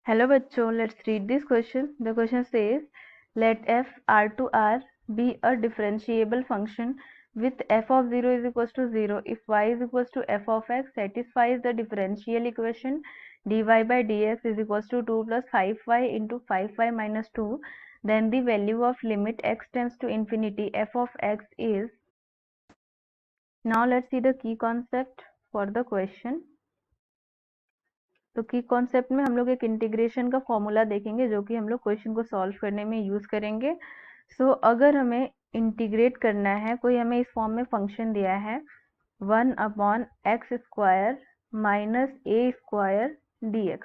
Hello bachcho, let's read this question. The question says, let f r to r be a differentiable function with f of 0 is equals to 0 if y is equals to f of x satisfies the differential equation dy by dx is equals to 2 plus 5y into 5y minus 2, then the value of limit x tends to infinity f of x is. Now let's see the key concept for the question. तो की concept में हम लोग एक integration का formula देखेंगे जो कि हम लोग क्वेश्चन को सॉल्व करने में यूज करेंगे। सो अगर हमें इंटीग्रेट करना है, कोई हमें इस फॉर्म में फंक्शन दिया है 1/x² minus A square dx।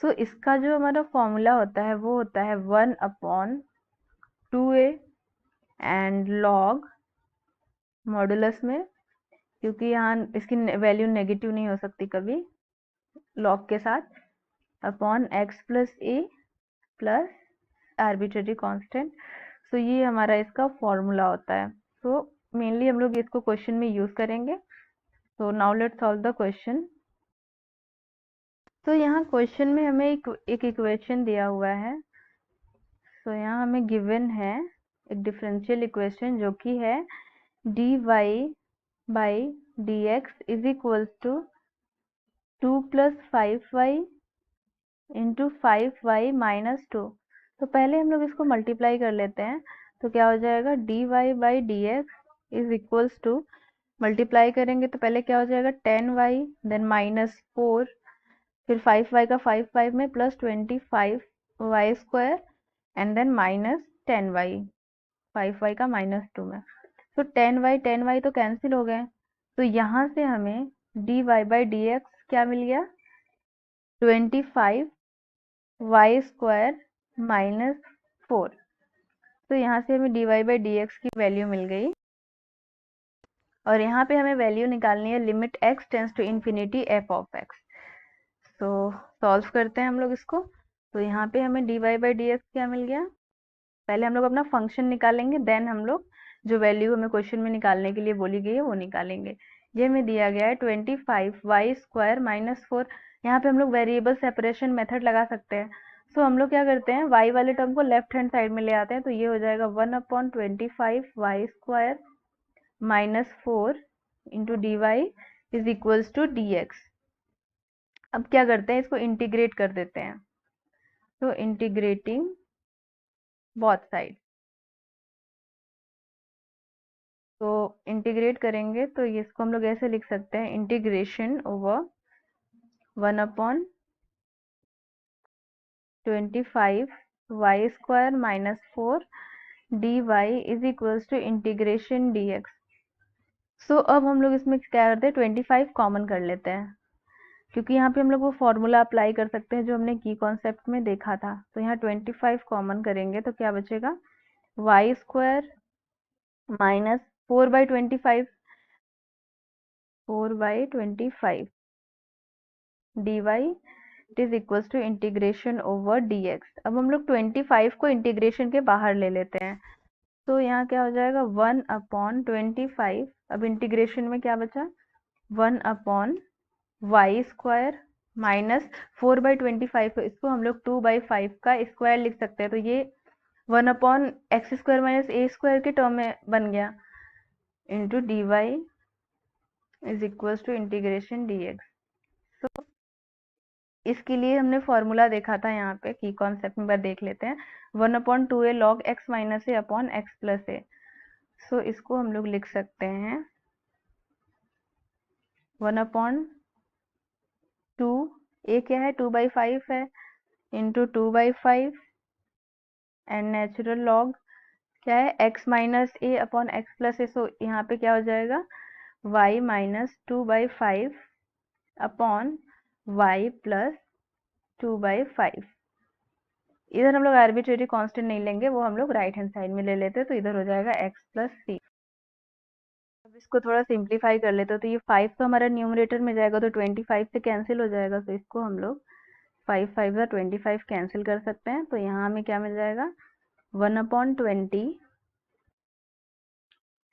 सो इसका जो हमारा फॉर्मूला होता है वो होता है 1/2a एंड लॉग मॉडुलस में, क्योंकि यहाँ इसकी वैल्यू नेगेटिव नहीं हो सकती कभी, लॉग के साथ अपॉन x प्लस ए प्लस आर्बिट्रेरी कांस्टेंट। सो ये हमारा इसका फॉर्मूला होता है। सो मेनली हम लोग इसको क्वेश्चन में यूज करेंगे। So now let's solve the question. तो यहाँ क्वेश्चन में हमें एक इक्वेशन दिया हुआ है। सो यहाँ हमें गिवन है एक डिफरेंशियल इक्वेशन जो कि है dy by dx is equals to 2 plus 5y into 5y minus 2। तो पहले हम लोग इसको मल्टीप्लाई कर लेते हैं। तो क्या हो जाएगा dy by dx is equals to, multiply करेंगे तो पहले क्या हो जाएगा 10y देन माइनस 4, फिर 5y का 5 में plus 25y square and then minus 10y 5y का माइनस 2 में। तो 10y तो कैंसिल हो गए। तो यहाँ से हमें dy बाई dx क्या मिल गया 25y स्क्वायर माइनस 4। तो यहाँ से हमें dy बाई dx की वैल्यू मिल गई और यहाँ पे हमें वैल्यू निकालनी है limit x tends to infinity f of x। तो सॉल्व करते हैं हम लोग इसको। तो यहाँ पे हमें dy बाई dx क्या मिल गया, पहले हम लोग अपना फंक्शन निकालेंगे, देन हम लोग जो वैल्यू हमें क्वेश्चन में निकालने के लिए बोली गई है वो निकालेंगे। ये हमें दिया गया है 25y स्क्वायर माइनस 4। यहाँ पे हम लोग वेरिएबल सेपरेशन मेथड लगा सकते हैं। सो हम लोग क्या करते हैं, y वाले टर्म को लेफ्ट हैंड साइड में ले आते हैं। तो ये हो जाएगा 1/25y square minus 4 into D Y is equals to dx। अब क्या करते हैं, इसको इंटीग्रेट कर देते हैं। तो इंटीग्रेटिंग बोथ साइड, तो इंटीग्रेट करेंगे तो इसको हम लोग ऐसे लिख सकते हैं integration over 1/25y square minus 4 dy is equals to integration dx। So अब हम लोग इसमें क्या करते हैं 25 कॉमन कर लेते हैं, क्योंकि यहाँ पे हम लोग वो फॉर्मूला अप्लाई कर सकते हैं जो हमने की कॉन्सेप्ट में देखा था। तो यहाँ 25 कॉमन करेंगे तो क्या बचेगा y square minus 4/25 dy it is equals to integration over dx। अब हम लोग 25 को इंटीग्रेशन के बाहर ले लेते हैं। तो यहाँ क्या हो जाएगा 1/25। अब इंटीग्रेशन में क्या बचा 1/y स्क्वायर माइनस 4/25, इसको हम लोग 2/5 का स्क्वायर लिख सकते हैं। तो ये 1/x² माइनस ए स्क्वायर के टर्म में बन गया into dy is equals to integration dx। तो इसके लिए हमने फॉर्मूला देखा था यहाँ पे की कॉन्सेप्ट में, बार देख लेते हैं 1/2a log x माइनस ए अपॉन x प्लस ए। सो इसको हम लोग लिख सकते हैं 1/2, a क्या है 2/5 है इंटू 2/5 एंड नेचुरल लॉग क्या है x माइनस ए अपॉन x प्लस ए। सो यहाँ पे क्या हो जाएगा y minus 2/5 upon y plus 2/5। इधर हम लोग आर्बिट्रेरी कांस्टेंट नहीं लेंगे, वो हम लोग राइट हैंड साइड में ले लेते हैं। तो इधर हो जाएगा x प्लस सी। अब इसको थोड़ा सिंप्लीफाई कर लेते हैं। तो ये 5 तो हमारा न्यूमरेटर में जाएगा तो 25 से कैंसिल हो जाएगा। तो इसको हम लोग 5 5 25 कैंसिल कर सकते हैं। तो यहाँ हमें क्या मिल जाएगा 1/20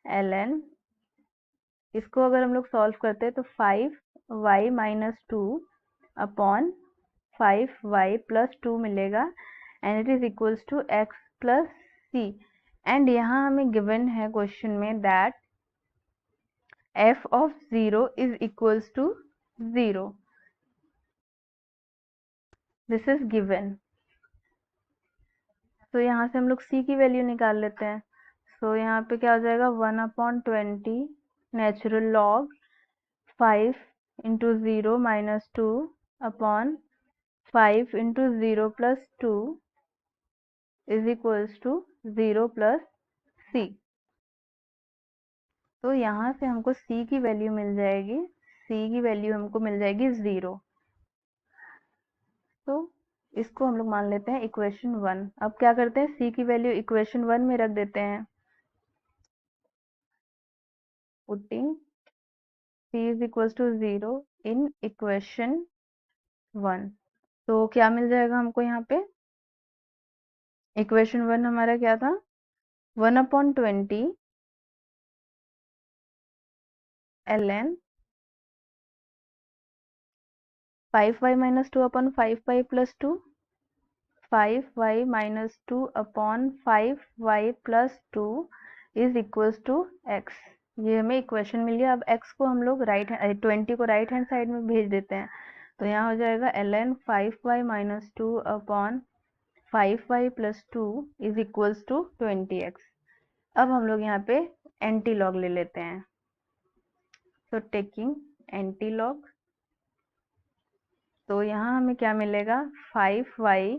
ln, इसको अगर हम लोग सॉल्व करते हैं तो 5y माइनस 2 अपॉन 5y+2 मिलेगा and it is equals to x+c। And यहाँ हमें गिवन है क्वेश्चन में that f of 0 is equals to 0. This is given. तो यहाँ से हम लोग c की वैल्यू निकाल लेते हैं। तो यहाँ पे क्या हो जाएगा 1/20 natural log 5 into 0 minus 2 upon 5 into 0 plus 2 is equals to 0 plus c। तो यहाँ से हमको c की वैल्यू मिल जाएगी, c की वैल्यू हमको मिल जाएगी 0। तो इसको हम लोग मान लेते हैं इक्वेशन 1। अब क्या करते हैं, c की वैल्यू इक्वेशन 1 में रख देते हैं। Putting c is equal to 0 in equation 1। तो क्या मिल जाएगा हमको यहाँ पे, इक्वेशन 1 हमारा क्या था 1/20 ln 5y minus 2 upon 5y plus 2 5y minus 2 upon 5y plus 2 is equals to x। ये हमें इक्वेशन मिल गया। अब x को हम लोग 20 को राइट हैंड साइड में भेज देते हैं। तो यहाँ हो जाएगा ln 5y minus 2 upon 5y plus 2 is equals to 20x। अब हम लोग यहाँ पे एंटी लॉग ले लेते हैं। तो टेकिंग एंटी लॉग, तो यहाँ हमें क्या मिलेगा 5y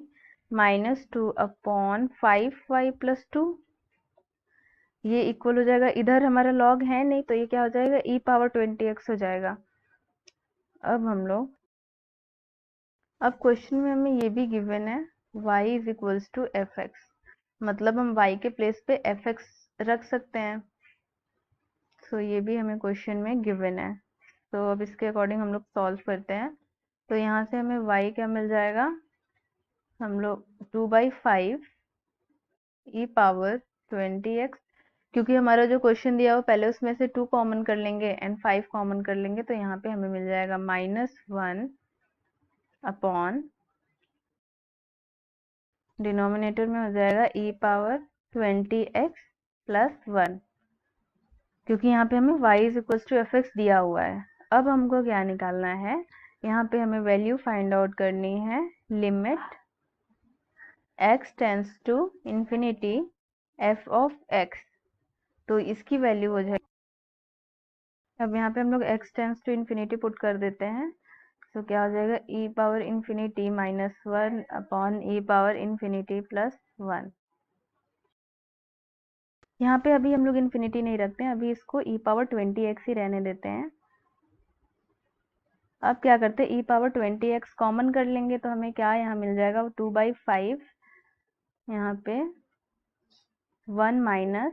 minus 2 upon 5y plus 2, ये इक्वल हो जाएगा, इधर हमारा लॉग है नहीं तो ये क्या हो जाएगा e⁻20x हो जाएगा। अब हम लोग, अब क्वेश्चन में हमें ये भी गिवन है y is equals to fx, मतलब हम y के प्लेस पे fx रख सकते हैं। तो ये भी हमें क्वेश्चन में गिवन है। तो अब इसके अकॉर्डिंग हम लोग सॉल्व करते हैं। तो यहाँ से हमें y क्या मिल जाएगा, हम लोग 2/5 e⁻20x, क्योंकि हमारा जो क्वेश्चन दिया हो पहले उसमें से 2 कॉमन कर लेंगे एंड 5 कॉमन कर लेंगे, तो यहाँ पे हमें मिल जाएगा -1 अपॉन डिनोमिनेटर में हो जाएगा e⁻20x प्लस 1, क्योंकि यहाँ पे हमें y is equal to fx दिया हुआ है। अब हमको क्या निकालना है, यहाँ पे हमें वैल्यू फाइंड आउट करनी है limit x tends to infinity f of x। तो इसकी वैल्यू हो जाएगी, अब यहाँ पे हम लोग x tends to infinity put कर देते हैं। तो क्या हो जाएगा e⁻∞ minus 1 upon e⁻∞ plus 1। यहाँ पे अभी हम लोग इन्फिनिटी नहीं रखते हैं, अभी इसको e⁻20x ही रहने देते हैं। अब क्या करते हैं e⁻20x कॉमन कर लेंगे तो हमें क्या यहाँ मिल जाएगा 2/5, यहाँ पे 1 माइनस,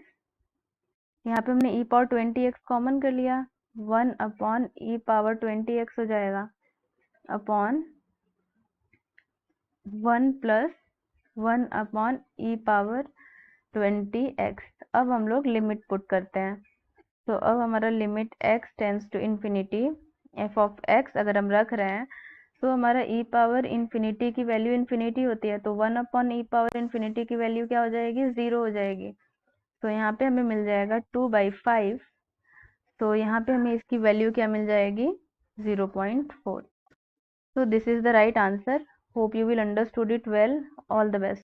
यहाँ पे हमने e⁻20x कॉमन कर लिया, 1 अपॉन e⁻20x हो जाएगा अपॉन 1 प्लस 1 अपॉन e⁻20x। अब हम लोग लिमिट पुट करते हैं। तो अब हमारा limit x tends to infinity f of x अगर हम रख रहे हैं तो हमारा e⁻∞ की वैल्यू इंफिनिटी होती है, तो 1 अपॉन e⁻∞ की वैल्यू क्या हो जाएगी 0 हो जाएगी। तो यहाँ पे हमें मिल जाएगा 2/5, तो यहाँ पे हमें इसकी वैल्यू क्या मिल जाएगी 0.4। So this is the right answer. Hope you will understood it well. All the best.